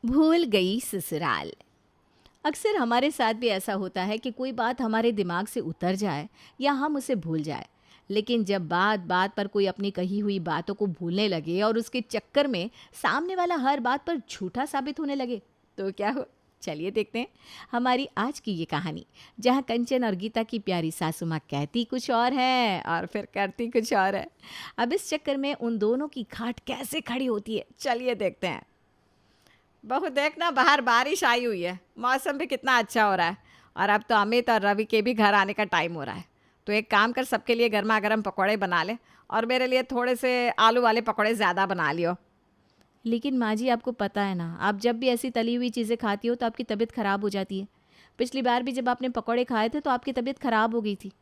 भूल गई ससुराल। अक्सर हमारे साथ भी ऐसा होता है कि कोई बात हमारे दिमाग से उतर जाए या हम उसे भूल जाए। लेकिन जब बात बात पर कोई अपनी कही हुई बातों को भूलने लगे और उसके चक्कर में सामने वाला हर बात पर झूठा साबित होने लगे, तो क्या हो? चलिए देखते हैं हमारी आज की ये कहानी, जहाँ कंचन और गीता की प्यारी सासू माँ कहती कुछ और है और फिर करती कुछ और है। अब इस चक्कर में उन दोनों की खाट कैसे खड़ी होती है, चलिए देखते हैं। बहू देखना, बाहर बारिश आई हुई है, मौसम भी कितना अच्छा हो रहा है। और अब तो अमित और रवि के भी घर आने का टाइम हो रहा है। तो एक काम कर, सबके लिए गर्मा गर्म पकौड़े बना ले और मेरे लिए थोड़े से आलू वाले पकौड़े ज़्यादा बना लियो। लेकिन माँ जी, आपको पता है ना, आप जब भी ऐसी तली हुई चीज़ें खाती हो तो आपकी तबीयत ख़राब हो जाती है। पिछली बार भी जब आपने पकौड़े खाए थे तो आपकी तबीयत ख़राब हो गई थी।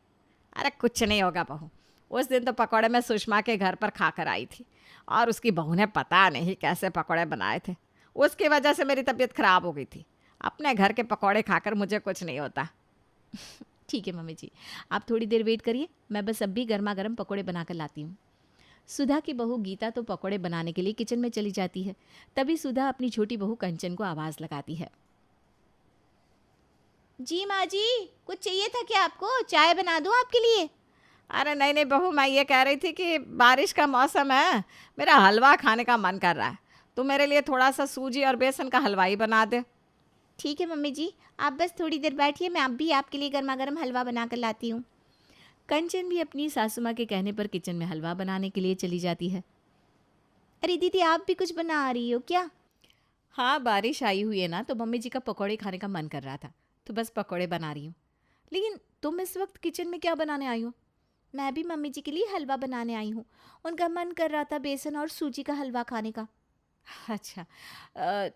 अरे कुछ नहीं होगा बहू, उस दिन तो पकौड़े मैं सुषमा के घर पर खा कर आई थी और उसकी बहू ने पता नहीं कैसे पकौड़े बनाए थे। उसकी वजह से मेरी तबीयत खराब हो गई थी। अपने घर के पकौड़े खाकर मुझे कुछ नहीं होता। ठीक है मम्मी जी, आप थोड़ी देर वेट करिए, मैं बस अब भी गर्मा गर्म पकौड़े बनाकर लाती हूँ। सुधा की बहू गीता तो पकौड़े बनाने के लिए किचन में चली जाती है। तभी सुधा अपनी छोटी बहू कंचन को आवाज़ लगाती है। जी माँ जी, कुछ चाहिए था क्या आपको? चाय बना दूँ आपके लिए? अरे नहीं नहीं बहू, मैं ये कह रही थी कि बारिश का मौसम है, मेरा हलवा खाने का मन कर रहा है। तो मेरे लिए थोड़ा सा सूजी और बेसन का हलवा ही बना दे। ठीक है मम्मी जी, आप बस थोड़ी देर बैठिए, मैं अब भी आपके लिए गर्मा गर्म हलवा बना कर लाती हूँ। कंचन भी अपनी सासू माँ के कहने पर किचन में हलवा बनाने के लिए चली जाती है। अरे दीदी, आप भी कुछ बना रही हो क्या? हाँ, बारिश आई हुई है ना, तो मम्मी जी का पकौड़े खाने का मन कर रहा था, तो बस पकौड़े बना रही हूँ। लेकिन तुम इस वक्त किचन में क्या बनाने आई हो? मैं भी मम्मी जी के लिए हलवा बनाने आई हूँ। उनका मन कर रहा था बेसन और सूजी का हलवा खाने का। अच्छा,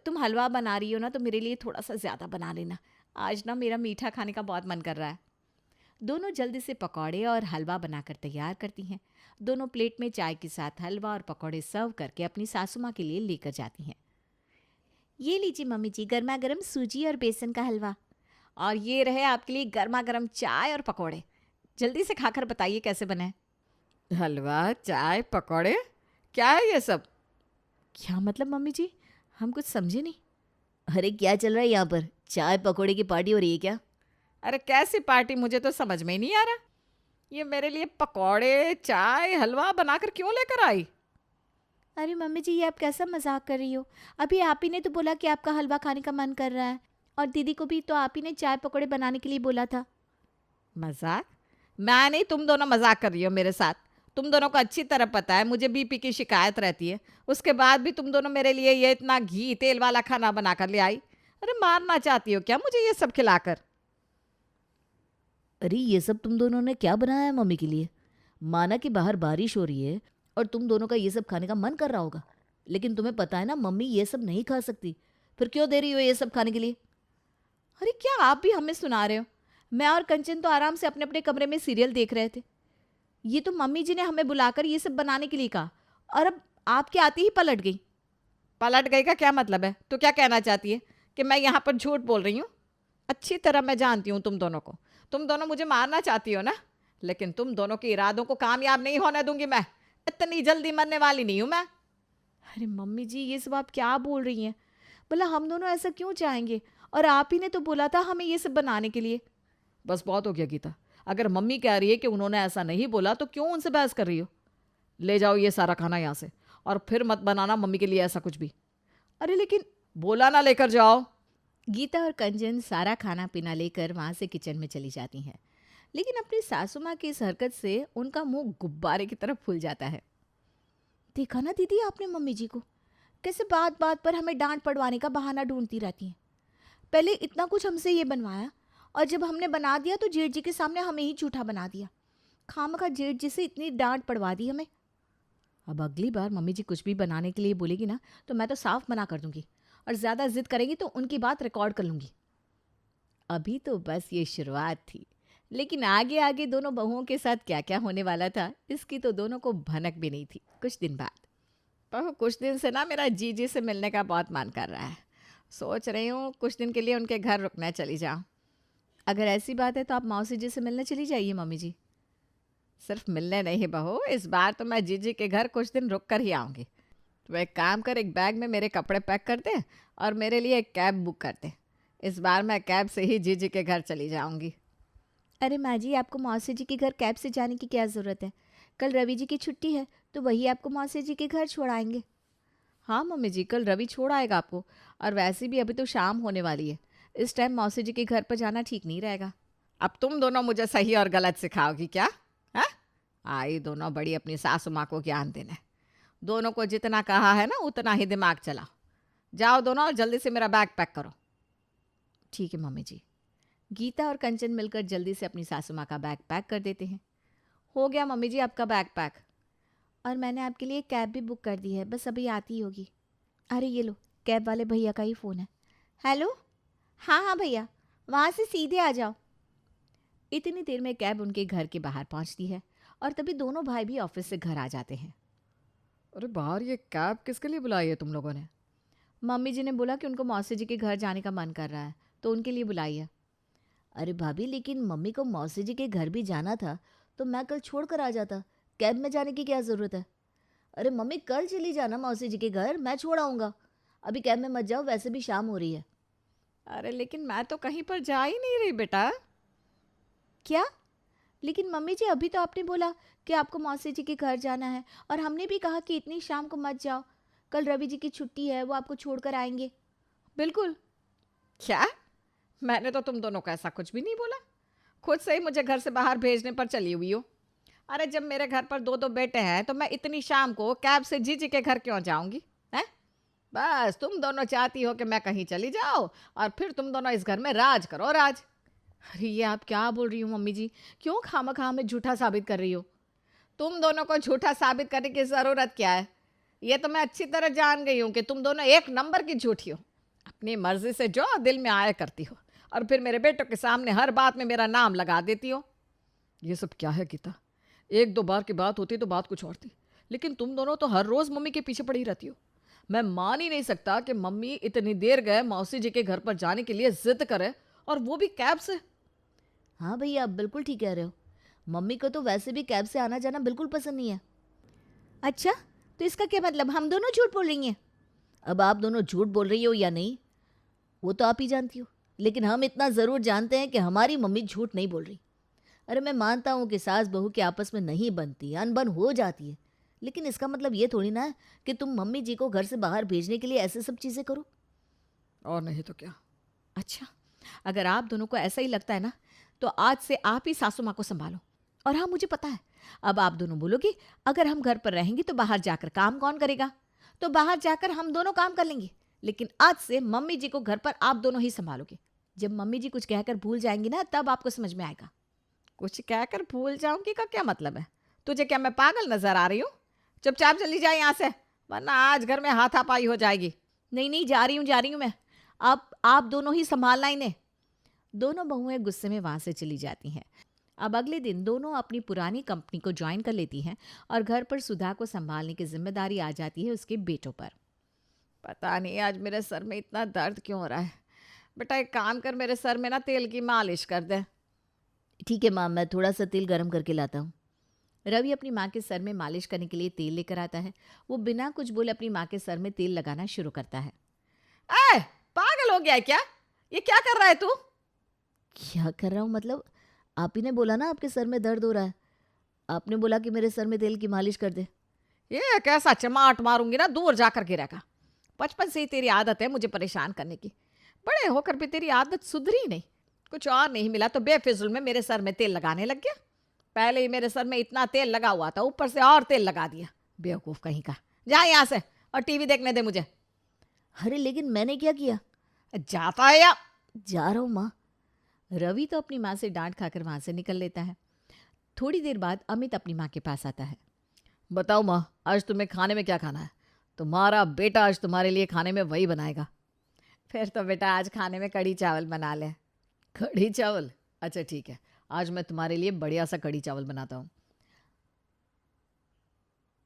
तुम हलवा बना रही हो ना, तो मेरे लिए थोड़ा सा ज़्यादा बना लेना। आज ना मेरा मीठा खाने का बहुत मन कर रहा है। दोनों जल्दी से पकौड़े और हलवा बनाकर तैयार करती हैं। दोनों प्लेट में चाय के साथ हलवा और पकौड़े सर्व करके अपनी सासू माँ के लिए लेकर जाती हैं। ये लीजिए मम्मी जी, गर्मा गर्म सूजी और बेसन का हलवा। और ये रहे आपके लिए गर्मा गर्म चाय और पकौड़े। जल्दी से खाकर बताइए कैसे बने। हलवा, चाय, पकौड़े, क्या है ये सब? क्या मतलब मम्मी जी, हम कुछ समझे नहीं। अरे क्या चल रहा है यहाँ पर? चाय पकौड़े की पार्टी हो रही है क्या? अरे कैसी पार्टी, मुझे तो समझ में ही नहीं आ रहा। ये मेरे लिए पकौड़े, चाय, हलवा बनाकर क्यों लेकर आई? अरे मम्मी जी, ये आप कैसा मजाक कर रही हो? अभी आप ही ने तो बोला कि आपका हलवा खाने का मन कर रहा है। और दीदी को भी तो आप ही ने चाय पकौड़े बनाने के लिए बोला था। मजाक? मैं नहीं, तुम दोनों मजाक कर रही हो मेरे साथ। तुम दोनों को अच्छी तरह पता है मुझे बीपी की शिकायत रहती है। उसके बाद भी तुम दोनों मेरे लिए ये इतना घी तेल वाला खाना बना कर ले आई। अरे मारना चाहती हो क्या मुझे ये सब खिलाकर? अरे ये सब तुम दोनों ने क्या बनाया है मम्मी के लिए? माना कि बाहर बारिश हो रही है और तुम दोनों का ये सब खाने का मन कर रहा होगा, लेकिन तुम्हें पता है ना मम्मी ये सब नहीं खा सकती। फिर क्यों दे रही हो ये सब खाने के लिए? अरे क्या आप भी हमें सुना रहे हो? मैं और कंचन तो आराम से अपने अपने कमरे में सीरियल देख रहे थे। ये तो मम्मी जी ने हमें बुलाकर ये सब बनाने के लिए कहा, और अब आपके आते ही पलट गई। पलट गई का क्या मतलब है? तो क्या कहना चाहती है कि मैं यहाँ पर झूठ बोल रही हूँ? अच्छी तरह मैं जानती हूँ तुम दोनों को। तुम दोनों मुझे मारना चाहती हो ना, लेकिन तुम दोनों के इरादों को कामयाब नहीं होने दूंगी मैं। इतनी जल्दी मरने वाली नहीं हूं मैं। अरे मम्मी जी, ये सब आप क्या बोल रही हैं? भला हम दोनों ऐसा क्यों चाहेंगे? और आप ही ने तो बोला था हमें ये सब बनाने के लिए। बस बहुत हो गया गीता। अगर मम्मी कह रही है कि उन्होंने ऐसा नहीं बोला तो क्यों उनसे बहस कर रही हो? ले जाओ ये सारा खाना यहाँ से, और फिर मत बनाना मम्मी के लिए ऐसा कुछ भी। अरे लेकिन, बोला ना लेकर जाओ। गीता और कंचन सारा खाना पीना लेकर वहाँ से किचन में चली जाती हैं। लेकिन अपनी सासू माँ की इस हरकत से उनका मुंह गुब्बारे की तरह फूल जाता है। देखा ना दीदी आपने मम्मी जी को, कैसे बात बात पर हमें डांट पड़वाने का बहाना ढूंढती रहती हैं। पहले इतना कुछ हमसे ये बनवाया, और जब हमने बना दिया तो जेठ जी के सामने हमें ही झूठा बना दिया। खामखा जेठ जी से इतनी डांट पड़वा दी हमें। अब अगली बार मम्मी जी कुछ भी बनाने के लिए बोलेगी ना, तो मैं तो साफ मना कर दूंगी, और ज़्यादा जिद करेगी तो उनकी बात रिकॉर्ड कर लूंगी। अभी तो बस ये शुरुआत थी, लेकिन आगे आगे दोनों बहुओं के साथ क्या क्या होने वाला था, इसकी तो दोनों को भनक भी नहीं थी। कुछ दिन बाद, बहू कुछ दिन से ना मेरा जीजी से मिलने का बहुत मन कर रहा है। सोच रही हूँ कुछ दिन के लिए उनके घर रुकने चली जाऊँ। अगर ऐसी बात है तो आप मौसी जी से मिलने चली जाइए मम्मी जी। सिर्फ मिलने नहीं बहू, इस बार तो मैं जीजी के घर कुछ दिन रुक कर ही आऊँगी। तो एक काम कर, एक बैग में मेरे कपड़े पैक कर दे और मेरे लिए एक कैब बुक कर दे। इस बार मैं कैब से ही जीजी के घर चली जाऊंगी। अरे माँ जी, आपको मौसी जी के घर कैब से जाने की क्या ज़रूरत है? कल रवि जी की छुट्टी है तो वही आपको मौसी जी के घर छोड़ाएंगे। हाँ मम्मी जी, कल रवि छोड़ आएगा आपको। और वैसे भी अभी तो शाम होने वाली है, इस टाइम मौसी जी के घर पर जाना ठीक नहीं रहेगा। अब तुम दोनों मुझे सही और गलत सिखाओगी क्या? हाँ, आई दोनों बड़ी अपनी सासू माँ को ज्ञान देने। दोनों को जितना कहा है ना उतना ही दिमाग चलाओ। जाओ दोनों, जल्दी से मेरा बैग पैक करो। ठीक है मम्मी जी। गीता और कंचन मिलकर जल्दी से अपनी सासू माँ का बैग पैक कर देते हैं। हो गया मम्मी जी आपका बैग पैक। और मैंने आपके लिए कैब भी बुक कर दी है, बस अभी आती होगी। अरे ये लो, कैब वाले भैया का ही फ़ोन है। हेलो, हाँ हाँ भैया, वहाँ से सीधे आ जाओ। इतनी देर में कैब उनके घर के बाहर पहुँचती है और तभी दोनों भाई भी ऑफिस से घर आ जाते हैं। अरे बाहर ये कैब किसके लिए बुलाई है तुम लोगों ने? मम्मी जी ने बोला कि उनको मौसी जी के घर जाने का मन कर रहा है तो उनके लिए बुलाई है। अरे भाभी, लेकिन मम्मी को मौसी जी के घर भी जाना था तो मैं कल छोड़ कर आ जाता, कैब में जाने की क्या ज़रूरत है? अरे मम्मी, कल चली जाना मौसी जी के घर, मैं छोड़ आऊँगा। अभी कैब में मत जाओ, वैसे भी शाम हो रही है। अरे लेकिन मैं तो कहीं पर जा ही नहीं रही बेटा। क्या? लेकिन मम्मी जी, अभी तो आपने बोला कि आपको मौसी जी के घर जाना है और हमने भी कहा कि इतनी शाम को मत जाओ, कल रवि जी की छुट्टी है, वो आपको छोड़कर आएंगे। बिल्कुल। क्या? मैंने तो तुम दोनों को ऐसा कुछ भी नहीं बोला। खुद से ही मुझे घर से बाहर भेजने पर चली हुई हो। अरे जब मेरे घर पर दो दो बेटे हैं तो मैं इतनी शाम को कैब से जीजी के घर क्यों जाऊंगी? हैं? बस तुम दोनों चाहती हो कि मैं कहीं चली जाओ और फिर तुम दोनों इस घर में राज करो, राज। अरे ये आप क्या बोल रही हो मम्मी जी? क्यों खामखा हमें झूठा साबित कर रही हो? तुम दोनों को झूठा साबित करने की ज़रूरत क्या है? ये तो मैं अच्छी तरह जान गई हूँ कि तुम दोनों एक नंबर की झूठी हो। अपनी मर्जी से जो दिल में आया करती हो और फिर मेरे बेटों के सामने हर बात में मेरा नाम लगा देती हो। ये सब क्या है गीता? एक दो बार की बात होती तो बात कुछ और थी, लेकिन तुम दोनों तो हर रोज़ मम्मी के पीछे पड़ी रहती हो। मैं मान ही नहीं सकता कि मम्मी इतनी देर गए मौसी जी के घर पर जाने के लिए जिद करे, और वो भी कैब से। हाँ भैया, आप बिल्कुल ठीक कह रहे हो। मम्मी को तो वैसे भी कैब से आना जाना बिल्कुल पसंद नहीं है। अच्छा, तो इसका क्या मतलब, हम दोनों झूठ बोल रही हैं? अब आप दोनों झूठ बोल रही हो या नहीं, वो तो आप ही जानती हो, लेकिन हम इतना ज़रूर जानते हैं कि हमारी मम्मी झूठ नहीं बोल रही। अरे मैं मानता हूँ कि सास बहू के आपस में नहीं बनती, अनबन हो जाती है, लेकिन इसका मतलब ये थोड़ी ना है कि तुम मम्मी जी को घर से बाहर भेजने के लिए ऐसे सब चीज़ें करो। और नहीं तो क्या। अच्छा, अगर आप दोनों को ऐसा ही लगता है ना, तो आज से आप ही सासू माँ को संभालो। और हाँ, मुझे पता है, अब आप दोनों बोलोगे अगर हम घर पर रहेंगे तो बाहर जाकर काम कौन करेगा? तो बाहर जाकर हम दोनों काम कर लेंगे, लेकिन आज से मम्मी जी को घर पर आप दोनों ही संभालोगे। जब मम्मी जी कुछ कहकर भूल जाएंगी ना, तब आपको समझ में आएगा। कुछ कहकर भूल जाऊंगी का क्या मतलब है? तुझे क्या मैं पागल नजर आ रही हूँ? चुपचाप चली जाए यहाँ से, वरना आज घर में हाथापाई हो जाएगी। नहीं नहीं, जा रही हूँ मैं। आप दोनों ही संभालना इन्हें। दोनों बहुएं गुस्से में वहां से चली जाती हैं। अब अगले दिन दोनों अपनी पुरानी कंपनी को ज्वाइन कर लेती हैं और घर पर सुधा को संभालने की जिम्मेदारी आ जाती है उसके बेटों पर। पता नहीं आज मेरे सर में इतना दर्द क्यों हो रहा है। बेटा एक काम कर, मेरे सर में ना तेल की मालिश कर दे। ठीक है माँ, मैं थोड़ा सा तेल गर्म करके लाता हूँ। रवि अपनी माँ के सर में मालिश करने के लिए तेल लेकर आता है। वो बिना कुछ बोले अपनी माँ के सर में तेल लगाना शुरू करता है। ए, पागल हो गया है क्या? ये क्या कर रहा है तू? क्या कर रहा हूँ मतलब? आप ही ने बोला ना आपके सर में दर्द हो रहा है, आपने बोला कि मेरे सर में तेल की मालिश कर दे। ये कैसा चमाट मारूंगी ना, दूर जाकर गिरेगा। बचपन से ही तेरी आदत है मुझे परेशान करने की। बड़े होकर भी तेरी आदत सुधरी नहीं। कुछ और नहीं मिला तो बेफिजुल में मेरे सर में तेल लगाने लग गया। पहले ही मेरे सर में इतना तेल लगा हुआ था, ऊपर से और तेल लगा दिया। बेवकूफ कहीं का। जा यहाँ से और टीवी देखने दे मुझे। अरे लेकिन मैंने क्या किया? जाता है या? जा रहा हूँ माँ। रवि तो अपनी माँ से डांट खाकर वहां से निकल लेता है। थोड़ी देर बाद अमित अपनी माँ के पास आता है। बताओ माँ, आज तुम्हें खाने में क्या खाना है? तुम्हारा बेटा आज तुम्हारे लिए खाने में वही बनाएगा। फिर तो बेटा आज खाने में कढ़ी चावल बना ले। कढ़ी चावल? अच्छा ठीक है, आज मैं तुम्हारे लिए बढ़िया सा कढ़ी चावल बनाता हूँ।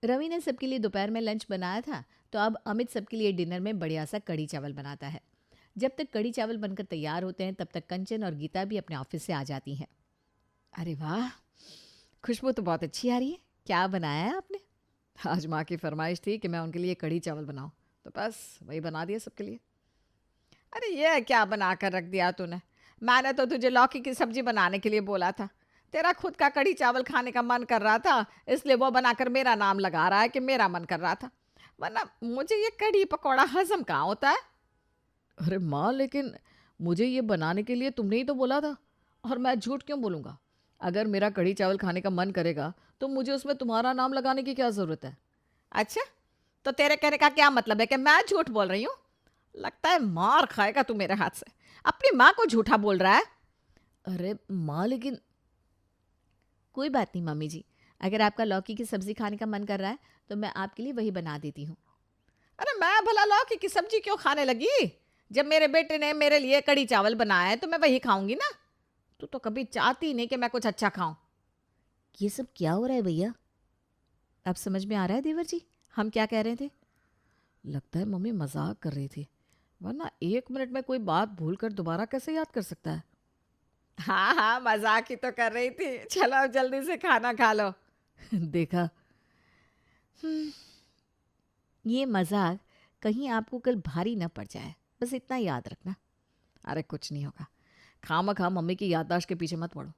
रवि ने सबके लिए दोपहर में लंच बनाया था, तो अब अमित सबके लिए डिनर में बढ़िया सा कढ़ी चावल बनाता है। जब तक कढ़ी चावल बनकर तैयार होते हैं, तब तक कंचन और गीता भी अपने ऑफिस से आ जाती हैं। अरे वाह, खुशबू तो बहुत अच्छी आ रही है। क्या बनाया है आपने? आज माँ की फरमाइश थी कि मैं उनके लिए कढ़ी चावल बनाऊं, तो बस वही बना दिया सबके लिए। अरे ये क्या बना कर रख दिया तूने? मैंने तो तुझे लौकी की सब्जी बनाने के लिए बोला था। तेरा खुद का कढ़ी चावल खाने का मन कर रहा था, इसलिए वो बनाकर मेरा नाम लगा रहा है कि मेरा मन कर रहा था। वरना मुझे ये कढ़ी पकौड़ा हजम कहाँ होता है। अरे माँ, लेकिन मुझे ये बनाने के लिए तुमने ही तो बोला था, और मैं झूठ क्यों बोलूँगा? अगर मेरा कढ़ी चावल खाने का मन करेगा तो मुझे उसमें तुम्हारा नाम लगाने की क्या ज़रूरत है? अच्छा, तो तेरे कहने का क्या मतलब है कि मैं झूठ बोल रही हूँ? लगता है मार खाएगा तू मेरे हाथ से। अपनी माँ को झूठा बोल रहा है। अरे माँ, लेकिन कोई बात नहीं मम्मी जी, अगर आपका लौकी की सब्ज़ी खाने का मन कर रहा है तो मैं आपके लिए वही बना देती हूँ। अरे मैं भला लौकी की सब्जी क्यों खाने लगी? जब मेरे बेटे ने मेरे लिए कढ़ी चावल बनाया है तो मैं वही खाऊंगी ना। तू तो कभी चाहती नहीं कि मैं कुछ अच्छा खाऊं। ये सब क्या हो रहा है भैया? अब समझ में आ रहा है देवर जी हम क्या कह रहे थे? लगता है मम्मी मजाक कर रही थी, वरना 1 मिनट में कोई बात भूल कर दोबारा कैसे याद कर सकता है? हाँ हाँ, मजाक ही तो कर रही थी। चलो अब जल्दी से खाना खा लो। देखा, ये मजाक कहीं आपको कल भारी न पड़ जाए, बस इतना याद रखना। अरे कुछ नहीं होगा, खामखा मम्मी की याददाश्त के पीछे मत पड़ो।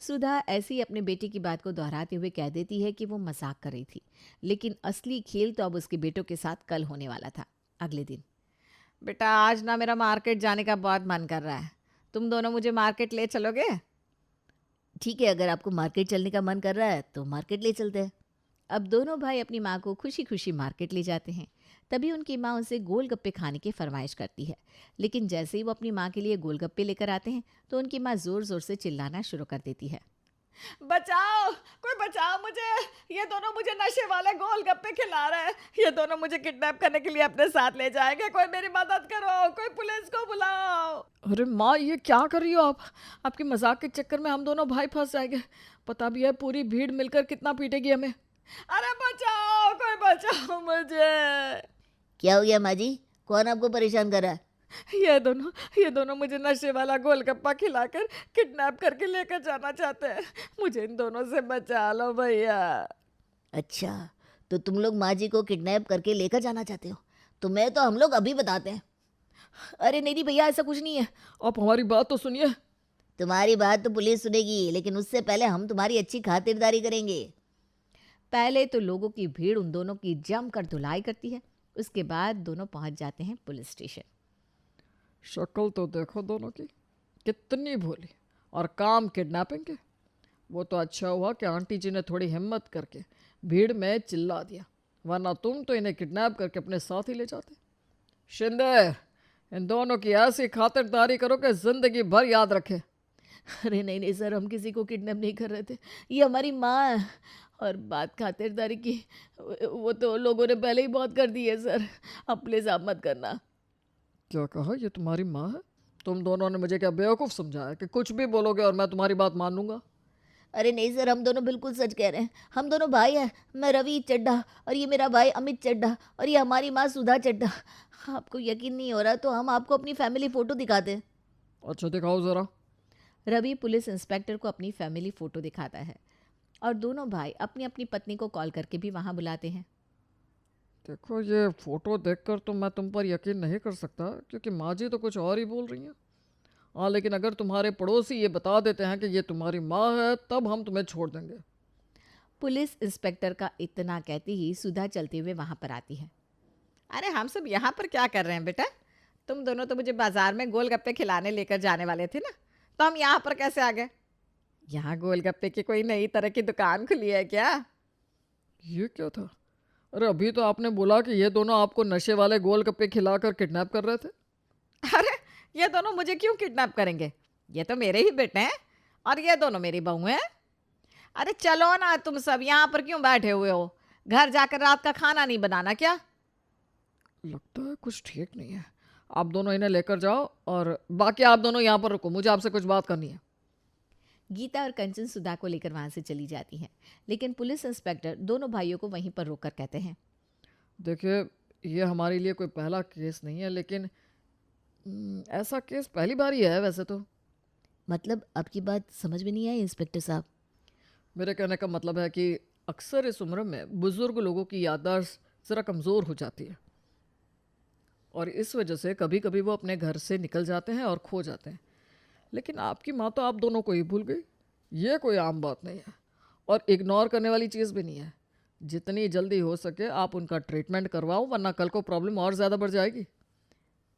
सुधा ऐसे ही अपने बेटे की बात को दोहराते हुए कह देती है कि वो मजाक कर रही थी, लेकिन असली खेल तो अब उसके बेटों के साथ कल होने वाला था, अगले दिन। बेटा आज ना मेरा मार्केट जाने का बहुत मन कर रहा है। तुम दोनों मुझे मार्केट ले चलोगे? ठीक है, अगर आपको मार्केट चलने का मन कर रहा है तो मार्केट ले चलते हैं। अब दोनों भाई अपनी माँ को खुशी खुशी मार्केट ले जाते हैं। तभी उनकी माँ उनसे गोलगप्पे खाने की फरमाइश करती है, लेकिन जैसे ही वो अपनी माँ के लिए गोलगप्पे लेकर आते हैं तो उनकी माँ ज़ोर ज़ोर से चिल्लाना शुरू कर देती है। बचाओ, कोई बचाओ मुझे। ये दोनों मुझे नशे वाले गोलगप्पे खिला रहे हैं। ये दोनों मुझे किडनैप करने के लिए अपने साथ ले जाएंगे। कोई मेरी मदद करो, कोई पुलिस को बुलाओ। अरे माँ, ये क्या कर रही हो आप? आपके मजाक के चक्कर में हम दोनों भाई फंस जाएंगे। पता भी है पूरी भीड़ मिलकर कितना पीटेगी हमें। अरे बचाओ, कोई बचाओ मुझे। क्या हो गया माँ जी? कौन आपको परेशान कर रहा है? ये दोनों मुझे नशे वाला गोलगप्पा खिलाकर किडनैप करके लेकर जाना चाहते हैं। मुझे इन दोनों से बचा लो भैया। अच्छा, तो तुम लोग माँ जी को किडनैप करके लेकर जाना चाहते हो? तुम्हें तो हम लोग अभी बताते हैं। अरे नहीं नहीं भैया, ऐसा कुछ नहीं है, आप हमारी बात तो सुनिए। तुम्हारी बात तो पुलिस सुनेगी, लेकिन उससे पहले हम तुम्हारी अच्छी खातिरदारी करेंगे। पहले तो लोगों की भीड़ उन दोनों की जमकर धुलाई करती है, उसके बाद दोनों पहुंच जाते हैं पुलिस स्टेशन। शक्ल तो देखो दोनों की, कितनी भोली, और काम किडनैपिंग के। वो तो अच्छा हुआ कि आंटी जी ने थोड़ी हिम्मत करके भीड़ में चिल्ला दिया, वरना तुम तो इन्हें किडनैप करके अपने साथ ही ले जाते। शिंदे, इन दोनों की ऐसी खातिरदारी करो कि जिंदगी भर याद रखे। अरे नहीं नहीं सर, हम किसी को किडनैप नहीं कर रहे थे, ये हमारी माँ है। और बात खातिरदारी की, वो तो लोगों ने पहले ही बहुत कर दी है सर, अब प्लीज़ आप मत करना। क्या कहा? ये तुम्हारी माँ है? तुम दोनों ने मुझे क्या बेवकूफ़ समझाया कि कुछ भी बोलोगे और मैं तुम्हारी बात मान लूँगा? अरे नहीं सर, हम दोनों बिल्कुल सच कह रहे हैं, हम दोनों भाई हैं। मैं रवि चड्ढा और ये मेरा भाई अमित चड्ढा और ये हमारी माँ सुधा चड्ढा। आपको यकीन नहीं हो रहा तो हम आपको अपनी फैमिली फ़ोटो दिखाते हैं। अच्छा दिखाओ ज़रा। रवि पुलिस इंस्पेक्टर को अपनी फैमिली फ़ोटो दिखाता है और दोनों भाई अपनी अपनी पत्नी को कॉल करके भी वहाँ बुलाते हैं। देखो ये फ़ोटो देखकर तो मैं तुम पर यकीन नहीं कर सकता, क्योंकि माँ जी तो कुछ और ही बोल रही हैं। हाँ, लेकिन अगर तुम्हारे पड़ोसी ये बता देते हैं कि ये तुम्हारी माँ है, तब हम तुम्हें छोड़ देंगे। पुलिस इंस्पेक्टर का इतना कहते ही सुधा चलते हुए वहाँ पर आती है। अरे हम सब यहाँ पर क्या कर रहे हैं बेटा? तुम दोनों तो मुझे बाजार में गोलगप्पे खिलाने लेकर जाने वाले थे ना, तो हम यहाँ पर कैसे आ गए? यहाँ गोलगप्पे की कोई नई तरह की दुकान खुली है क्या? ये क्या था? अरे अभी तो आपने बोला कि ये दोनों आपको नशे वाले गोलगप्पे खिलाकर किडनैप कर रहे थे। अरे ये दोनों मुझे क्यों किडनैप करेंगे? ये तो मेरे ही बेटे हैं और ये दोनों मेरी बहू हैं। अरे चलो ना, तुम सब यहाँ पर क्यों बैठे हुए हो? घर जाकर रात का खाना नहीं बनाना क्या? लगता है कुछ ठीक नहीं है। आप दोनों इन्हें लेकर जाओ और बाकी आप दोनों यहाँ पर रुको, मुझे आपसे कुछ बात करनी है। गीता और कंचन सुधा को लेकर वहाँ से चली जाती हैं, लेकिन पुलिस इंस्पेक्टर दोनों भाइयों को वहीं पर रोककर कहते हैं, देखिए, ये हमारे लिए कोई पहला केस नहीं है, लेकिन ऐसा केस पहली बार ही है वैसे तो। मतलब आपकी बात समझ में नहीं आई इंस्पेक्टर साहब? मेरे कहने का मतलब है कि अक्सर इस उम्र में बुजुर्ग लोगों की याददाश्त ज़रा कमज़ोर हो जाती है और इस वजह से कभी कभी वो अपने घर से निकल जाते हैं और खो जाते हैं। लेकिन आपकी माँ तो आप दोनों को ही भूल गई। ये कोई आम बात नहीं है और इग्नोर करने वाली चीज़ भी नहीं है। जितनी जल्दी हो सके आप उनका ट्रीटमेंट करवाओ, वरना कल को प्रॉब्लम और ज़्यादा बढ़ जाएगी।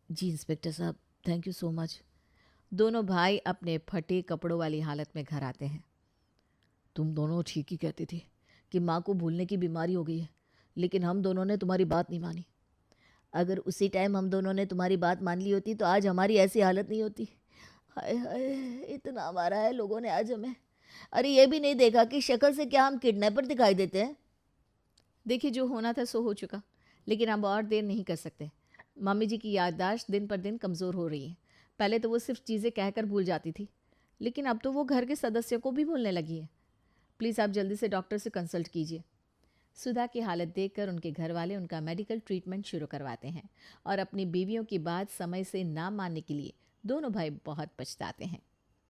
जी इंस्पेक्टर साहब, थैंक यू सो मच। दोनों भाई अपने फटे कपड़ों वाली हालत में घर आते हैं। तुम दोनों ठीक ही कहती थी कि माँ को भूलने की बीमारी हो गई है, लेकिन हम दोनों ने तुम्हारी बात नहीं मानी। अगर उसी टाइम हम दोनों ने तुम्हारी बात मान ली होती तो आज हमारी ऐसी हालत नहीं होती। हाय हाय, इतना मारा है लोगों ने आज हमें। अरे ये भी नहीं देखा कि शक्ल से क्या हम किडनैपर दिखाई देते हैं। देखिए, जो होना था सो हो चुका, लेकिन अब और देर नहीं कर सकते। मम्मी जी की याददाश्त दिन पर दिन कमज़ोर हो रही है। पहले तो वो सिर्फ चीज़ें कहकर भूल जाती थी, लेकिन अब तो वो घर के सदस्यों को भी भूलने लगी है। प्लीज़ आप जल्दी से डॉक्टर से कंसल्ट कीजिए। सुधा की हालत देखकर उनके घर वाले उनका मेडिकल ट्रीटमेंट शुरू करवाते हैं और अपनी बीवियों की बात समय से ना मानने के लिए दोनों भाई बहुत पछताते हैं।